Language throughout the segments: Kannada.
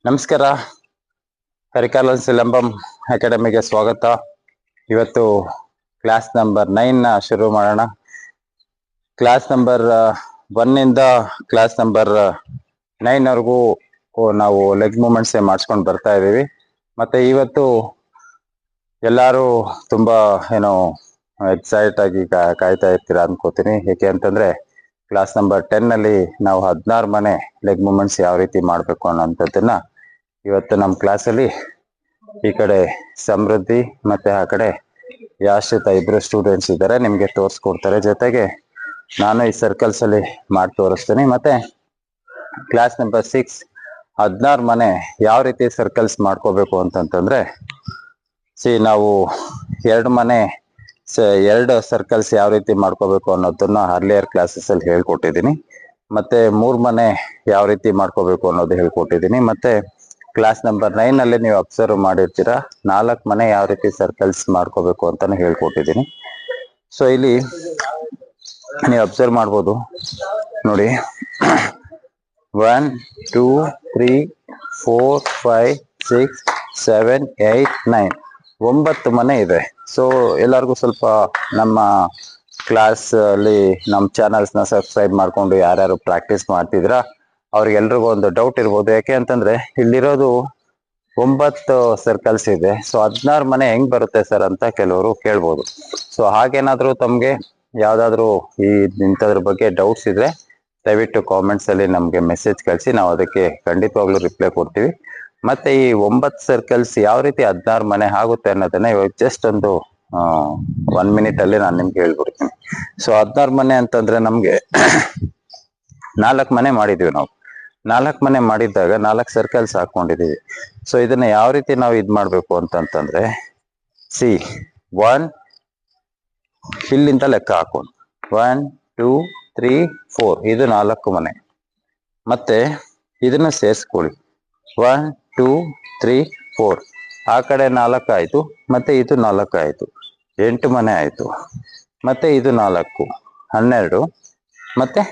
ನಮಸ್ಕಾರ. ಕರಿಕಾಲನ್ ಸಿಲಂಬಂ ಅಕಾಡೆಮಿಗೆ ಸ್ವಾಗತ. ಇವತ್ತು ಕ್ಲಾಸ್ ನಂಬರ್ 9 ಶುರು ಮಾಡೋಣ. ಕ್ಲಾಸ್ ನಂಬರ್ 1 ಇಂದ ಕ್ಲಾಸ್ ನಂಬರ್ 9 ವರೆಗೂ ನಾವು ಲೆಗ್ ಮೂಮೆಂಟ್ಸ್ ಮಾಡಿಸ್ಕೊಂಡು ಬರ್ತಾ ಇದೀವಿ. ಮತ್ತೆ ಇವತ್ತು ಎಲ್ಲರೂ ತುಂಬಾ ಎಕ್ಸೈಟ್ ಆಗಿ ಕಾಯ್ತಾ ಇರ್ತೀರಾ ಅನ್ಕೋತೀನಿ. ಏಕೆ ಅಂತಂದ್ರೆ ಕ್ಲಾಸ್ ನಂಬರ್ 10 ಅಲ್ಲಿ ನಾವು 16 ಮನೆ ಲೆಗ್ ಮೂಮೆಂಟ್ಸ್ ಯಾವ ರೀತಿ ಮಾಡ್ಬೇಕು ಅನ್ನೋಂಥದ್ದನ್ನ ಇವತ್ತು ನಮ್ಮ ಕ್ಲಾಸಲ್ಲಿ ಈ ಕಡೆ ಸಮೃದ್ಧಿ ಮತ್ತೆ ಆ ಕಡೆ ಯಾಶ್ರಿತ ಇಬ್ರು ಸ್ಟೂಡೆಂಟ್ಸ್ ಇದ್ದಾರೆ, ನಿಮ್ಗೆ ತೋರಿಸ್ಕೊಡ್ತಾರೆ. ಜೊತೆಗೆ ನಾನು ಈ ಸರ್ಕಲ್ಸ್ ಅಲ್ಲಿ ಮಾಡಿ ತೋರಿಸ್ತೀನಿ. ಮತ್ತೆ ಕ್ಲಾಸ್ ನಂಬರ್ 6 16 ಮನೆ ಯಾವ ರೀತಿ ಸರ್ಕಲ್ಸ್ ಮಾಡ್ಕೋಬೇಕು ಅಂತಂತಂದ್ರೆ, ನಾವು ಎರಡು ಸರ್ಕಲ್ಸ್ ಯಾವ ರೀತಿ ಮಾಡ್ಕೋಬೇಕು ಅನ್ನೋದನ್ನ ಅರ್ಲಿಯರ್ ಕ್ಲಾಸಸ್ ಅಲ್ಲಿ ಹೇಳ್ಕೊಟ್ಟಿದ್ದೀನಿ. ಮತ್ತೆ 3 ಮನೆ ಯಾವ ರೀತಿ ಮಾಡ್ಕೋಬೇಕು ಅನ್ನೋದು ಹೇಳ್ಕೊಟ್ಟಿದ್ದೀನಿ. ಮತ್ತೆ ಕ್ಲಾಸ್ ನಂಬರ್ 9 ಅಲ್ಲಿ ನೀವು ಅಬ್ಸರ್ವ್ ಮಾಡಿರ್ತೀರಾ 4 ಮನೆ ಯಾವ ರೀತಿ ಸರ್ಕಲ್ಸ್ ಮಾಡ್ಕೋಬೇಕು ಅಂತಾನು ಹೇಳ್ಕೊಟ್ಟಿದ್ದೀನಿ. ಸೊ ಇಲ್ಲಿ ನೀವು ಅಬ್ಸರ್ವ್ ಮಾಡ್ಬೋದು ನೋಡಿ, 1 2 3 4 5 6 7 8 9 9 ಮನೆ ಇದೆ. ಸೊ ಎಲ್ಲರಿಗೂ ಸ್ವಲ್ಪ ನಮ್ಮ ಕ್ಲಾಸ್ ಅಲ್ಲಿ ನಮ್ಮ ಚಾನಲ್ಸ್ ನ ಸಬ್ಸ್ಕ್ರೈಬ್ ಮಾಡ್ಕೊಂಡು ಯಾರ್ಯಾರು ಪ್ರಾಕ್ಟೀಸ್ ಮಾಡ್ತಿದ್ರ ಅವ್ರಿಗೆಲ್ರಿಗೂ ಒಂದು ಡೌಟ್ ಇರ್ಬೋದು. ಯಾಕೆ ಅಂತಂದ್ರೆ ಇಲ್ಲಿರೋದು 9 ಸರ್ಕಲ್ಸ್ ಇದೆ. ಸೊ 16 ಮನೆ ಹೆಂಗ್ ಬರುತ್ತೆ ಸರ್ ಅಂತ ಕೆಲವರು ಕೇಳ್ಬೋದು. ಸೊ ಹಾಗೇನಾದ್ರೂ ತಮ್ಗೆ ಯಾವ್ದಾದ್ರು ಇಂಥದ್ರ ಬಗ್ಗೆ ಡೌಟ್ಸ್ ಇದ್ರೆ ದಯವಿಟ್ಟು ಕಾಮೆಂಟ್ಸ್ ಅಲ್ಲಿ ನಮ್ಗೆ ಮೆಸೇಜ್ ಕಳಿಸಿ, ನಾವು ಅದಕ್ಕೆ ಖಂಡಿತವಾಗ್ಲೂ ರಿಪ್ಲೈ ಕೊಡ್ತೀವಿ. ಮತ್ತೆ ಈ 9 ಸರ್ಕಲ್ಸ್ ಯಾವ ರೀತಿ 16 ಮನೆ ಆಗುತ್ತೆ ಅನ್ನೋದನ್ನ ಇವಾಗ ಜಸ್ಟ್ ಒಂದು 1 ಮಿನಿಟ್ ಅಲ್ಲಿ ನಾನು ನಿಮ್ಗೆ ಹೇಳ್ಬಿಡ್ತೀನಿ. ಸೊ 16 ಮನೆ ಅಂತಂದ್ರೆ ನಮ್ಗೆ 4 ಮನೆ ಮಾಡಿದ್ವಿ ನಾವು. 4 ಮನೆ ಮಾಡಿದ್ದಾಗ 4 ಸರ್ಕಲ್ಸ್ ಹಾಕೊಂಡಿದೀವಿ. ಸೊ ಇದನ್ನ ಯಾವ ರೀತಿ ನಾವು ಮಾಡ್ಬೇಕು ಅಂತಂತಂದ್ರೆ, 1 ಇಲ್ಲಿಂದ ಲೆಕ್ಕ ಹಾಕೊಂಡು 1 2 3 4 ಇದು 4 ಮನೆ. ಮತ್ತೆ ಇದನ್ನ ಸೇರಿಸ್ಕೊಳ್ಳಿ 1 2 3 4 ಆ ಕಡೆ 4 ಆಯ್ತು, ಮತ್ತೆ ಇದು 4 ಆಯ್ತು, 8 ಮನೆ ಆಯ್ತು. ಮತ್ತೆ ಇದು 4 12, ಮತ್ತೆ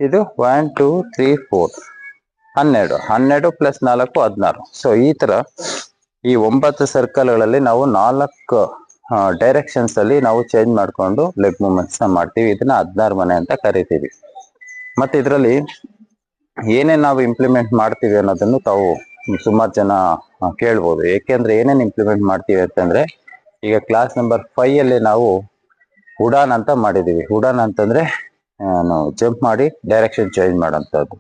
ಇದು 1 2 3 4 12 12 ಪ್ಲಸ್ 4 16. ಸೊ ಈ ತರ ಈ 9 ಸರ್ಕಲ್ಗಳಲ್ಲಿ ನಾವು 4 ಡೈರೆಕ್ಷನ್ಸ್ ಅಲ್ಲಿ ನಾವು ಚೇಂಜ್ ಮಾಡ್ಕೊಂಡು ಲೆಗ್ ಮೂವ್ಮೆಂಟ್ಸ್ ನ ಮಾಡ್ತೀವಿ. ಇದನ್ನ 16 ಮನೆ ಅಂತ ಕರಿತೀವಿ. ಮತ್ತೆ ಇದರಲ್ಲಿ ಏನೇನ್ ನಾವು ಇಂಪ್ಲಿಮೆಂಟ್ ಮಾಡ್ತೀವಿ ಅನ್ನೋದನ್ನು ತಾವು ಸುಮಾರು ಜನ ಕೇಳ್ಬೋದು. ಏಕೆಂದ್ರೆ ಏನೇನ್ ಇಂಪ್ಲಿಮೆಂಟ್ ಮಾಡ್ತೀವಿ ಅಂತಂದ್ರೆ, ಈಗ ಕ್ಲಾಸ್ ನಂಬರ್ 5 ಅಲ್ಲಿ ನಾವು ಉಡಾನ್ ಅಂತ ಮಾಡಿದೀವಿ. ಉಡಾನ್ ಅಂತಂದ್ರೆ ಜಂಪ್ ಮಾಡಿ ಡೈರೆಕ್ಷನ್ ಚೇಂಜ್ ಮಾಡೋಂಥದ್ದು.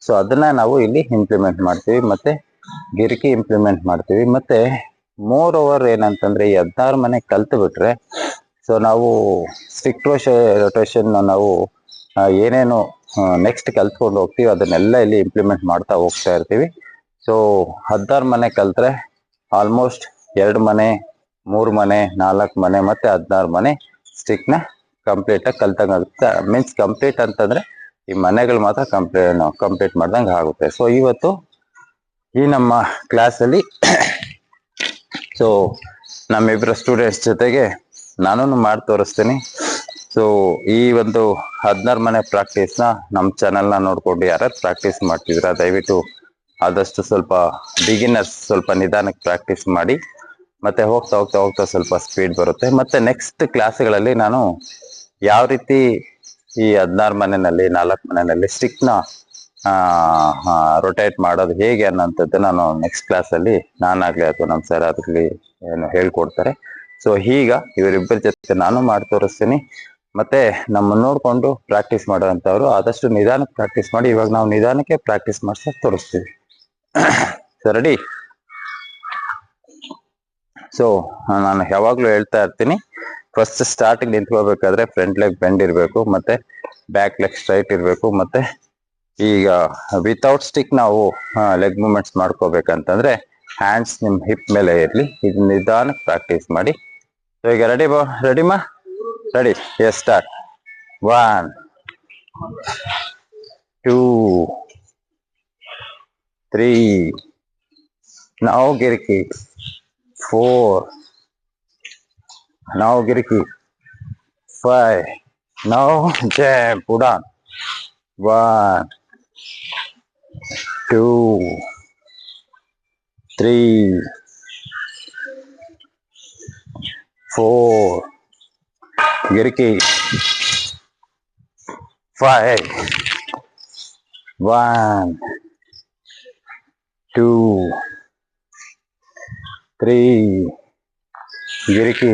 ಸೊ ಅದನ್ನ ನಾವು ಇಲ್ಲಿ ಇಂಪ್ಲಿಮೆಂಟ್ ಮಾಡ್ತೀವಿ. ಮತ್ತೆ ಗಿರಿಕಿ ಇಂಪ್ಲಿಮೆಂಟ್ ಮಾಡ್ತೀವಿ. ಮತ್ತೆ ಮೋರ್ ಓವರ್ ಏನಂತಂದ್ರೆ ಈ 16 ಮನೆ ಕಲ್ತು ಬಿಟ್ರೆ ಸೊ ನಾವು ಸ್ಟಿಕ್ ರೊಟೇಷನ್ ನಾವು ಏನೇನು ನೆಕ್ಸ್ಟ್ ಕಲ್ತ್ಕೊಂಡು ಹೋಗ್ತೀವಿ ಅದನ್ನೆಲ್ಲ ಇಲ್ಲಿ ಇಂಪ್ಲಿಮೆಂಟ್ ಮಾಡ್ತಾ ಹೋಗ್ತಾ ಇರ್ತೀವಿ. ಸೊ 16 ಮನೆ ಕಲ್ತ್ರೆ ಆಲ್ಮೋಸ್ಟ್ 2 ಮನೆ 3 ಮನೆ 4 ಮನೆ ಮತ್ತೆ 16 ಮನೆ ಸ್ಟಿಕ್ ನ ಕಂಪ್ಲೀಟ್ ಆಗಿ ಕಲ್ತಂಗಾಗುತ್ತೆ. ಮೀನ್ಸ್ ಕಂಪ್ಲೀಟ್ ಅಂತಂದ್ರೆ ಈ ಮನೆಗಳು ಮಾತ್ರ ಕಂಪ್ಲೀಟ್ ಮಾಡ್ದಂಗೆ ಆಗುತ್ತೆ. ಸೊ ಇವತ್ತು ಈ ನಮ್ಮ ಕ್ಲಾಸ್ ಅಲ್ಲಿ ಸೊ ನಮ್ಮಿಬ್ಬರ ಸ್ಟೂಡೆಂಟ್ಸ್ ಜೊತೆಗೆ ನಾನು ಮಾಡಿ ತೋರಿಸ್ತೀನಿ. ಸೊ ಈ ಒಂದು 16 ಮನೆ ಪ್ರಾಕ್ಟೀಸ್ ನ ನಮ್ಮ ಚಾನೆಲ್ ನ ನೋಡ್ಕೊಂಡು ಯಾರ್ಯಾರು ಪ್ರಾಕ್ಟೀಸ್ ಮಾಡ್ತಿದ್ರ ದಯವಿಟ್ಟು ಆದಷ್ಟು ಸ್ವಲ್ಪ ಬಿಗಿನರ್ಸ್ ಸ್ವಲ್ಪ ನಿಧಾನಕ್ಕೆ ಪ್ರಾಕ್ಟೀಸ್ ಮಾಡಿ. ಮತ್ತೆ ಹೋಗ್ತಾ ಹೋಗ್ತಾ ಹೋಗ್ತಾ ಸ್ವಲ್ಪ ಸ್ಪೀಡ್ ಬರುತ್ತೆ. ಮತ್ತೆ ನೆಕ್ಸ್ಟ್ ಕ್ಲಾಸ್ಗಳಲ್ಲಿ ನಾನು ಯಾವ ರೀತಿ ಈ 16 ಮನೆಯಲ್ಲಿ 4 ಮನೆಯಲ್ಲಿ ಸ್ಟಿಕ್ ನ ರೊಟೇಟ್ ಮಾಡೋದು ಹೇಗೆ ಅನ್ನೋಂಥದ್ದು ನಾನು ನೆಕ್ಸ್ಟ್ ಕ್ಲಾಸ್ ಅಲ್ಲಿ ನಾನಾಗ್ಲಿ ಅಥವಾ ನಮ್ಮ ಸರ್ ಆಗ್ಲಿ ಹೇಳ್ಕೊಡ್ತಾರೆ. ಸೊ ಈಗ ಇವರಿಬ್ಬರ ಜೊತೆ ನಾನು ಮಾಡಿ ತೋರಿಸ್ತೀನಿ. ಮತ್ತೆ ನಮ್ಮನ್ನ ನೋಡ್ಕೊಂಡು ಪ್ರಾಕ್ಟೀಸ್ ಮಾಡೋಂಥವ್ರು ಆದಷ್ಟು ನಿಧಾನಕ್ಕೆ ಪ್ರಾಕ್ಟೀಸ್ ಮಾಡಿ. ಇವಾಗ ನಾವು ನಿಧಾನಕ್ಕೆ ಪ್ರಾಕ್ಟೀಸ್ ಮಾಡ್ಸಕ್ ತೋರಿಸ್ತೀವಿ. So ready? ಸೊ ನಾನು ಯಾವಾಗ್ಲೂ ಹೇಳ್ತಾ ಇರ್ತೀನಿ, ಫಸ್ಟ್ ಸ್ಟಾರ್ಟಿಂಗ್ ನಿಂತ್ಕೋಬೇಕಾದ್ರೆ ಫ್ರಂಟ್ ಲೆಗ್ ಬೆಂಡ್ ಇರಬೇಕು, ಮತ್ತೆ ಬ್ಯಾಕ್ ಲೆಗ್ ಸ್ಟ್ರೈಟ್ ಇರಬೇಕು. ಮತ್ತೆ ಈಗ ವಿತೌಟ್ ಸ್ಟಿಕ್ ನಾವು ಲೆಗ್ ಮೂವ್ಮೆಂಟ್ಸ್ ಮಾಡ್ಕೋಬೇಕಂತಂದ್ರೆ ಹ್ಯಾಂಡ್ಸ್ ನಿಮ್ ಹಿಪ್ ಮೇಲೆ ಇರ್ಲಿ. ಇದು ನಿಧಾನಕ್ಕೆ ಪ್ರಾಕ್ಟೀಸ್ ಮಾಡಿ. ಸೊ ಈಗ ರೆಡಿಮಾ? Ready? Yes start. 1 2 3 now girki 4 now girki 5 now jump udan 1 2 3 4 ಗಿರಿಕಿ 5 1 2 3 ಗಿರಿಕಿ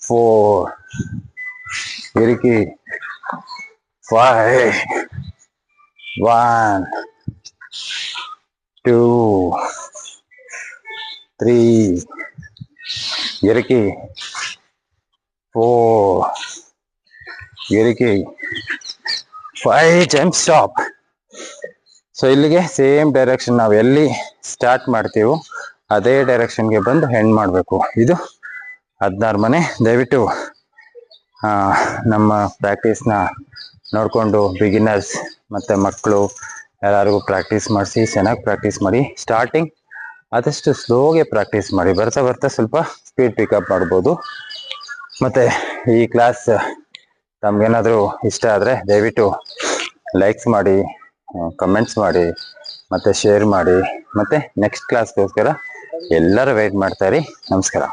4 ಗಿರಿಕಿ 5 1 2 3 ಗಿರಿಕಿ 4 ಗಿರಿಕಿ 5 times stop. So ಇಲ್ಲಿಗೆ ಸೇಮ್ ಡೈರೆಕ್ಷನ್ ನಾವು ಎಲ್ಲಿ ಸ್ಟಾರ್ಟ್ ಮಾಡ್ತೀವೋ ಅದೇ ಡೈರೆಕ್ಷನ್ಗೆ ಬಂದು ಎಂಡ್ ಮಾಡಬೇಕು. ಇದು 16 ಮನೆ. ದಯವಿಟ್ಟು ನಮ್ಮ ಪ್ರಾಕ್ಟೀಸ್ನ ನೋಡಿಕೊಂಡು ಬಿಗಿನರ್ಸ್ ಮತ್ತು ಮಕ್ಕಳು ಎಲ್ಲರಿಗೂ ಪ್ರಾಕ್ಟೀಸ್ ಮಾಡಿಸಿ, ಚೆನ್ನಾಗಿ ಪ್ರಾಕ್ಟೀಸ್ ಮಾಡಿ. ಸ್ಟಾರ್ಟಿಂಗ್ ಆದಷ್ಟು ಸ್ಲೋಗೆ ಪ್ರಾಕ್ಟೀಸ್ ಮಾಡಿ, ಬರ್ತಾ ಬರ್ತಾ ಸ್ವಲ್ಪ ಸ್ಪೀಡ್ ಪಿಕಪ್ ಮಾಡ್ಬೋದು. ಮತ್ತು ಈ ಕ್ಲಾಸ್ ತಮಗೇನಾದರೂ ಇಷ್ಟ ಆದರೆ ದಯವಿಟ್ಟು ಲೈಕ್ಸ್ ಮಾಡಿ, ಕಮೆಂಟ್ಸ್ ಮಾಡಿ, ಮತ್ತು ಶೇರ್ ಮಾಡಿ. ಮತ್ತು ನೆಕ್ಸ್ಟ್ ಕ್ಲಾಸ್ಗೋಸ್ಕರ ಎಲ್ಲರೂ ವೆಯ್ಟ್ ಮಾಡ್ತಾರೆ. ನಮಸ್ಕಾರ.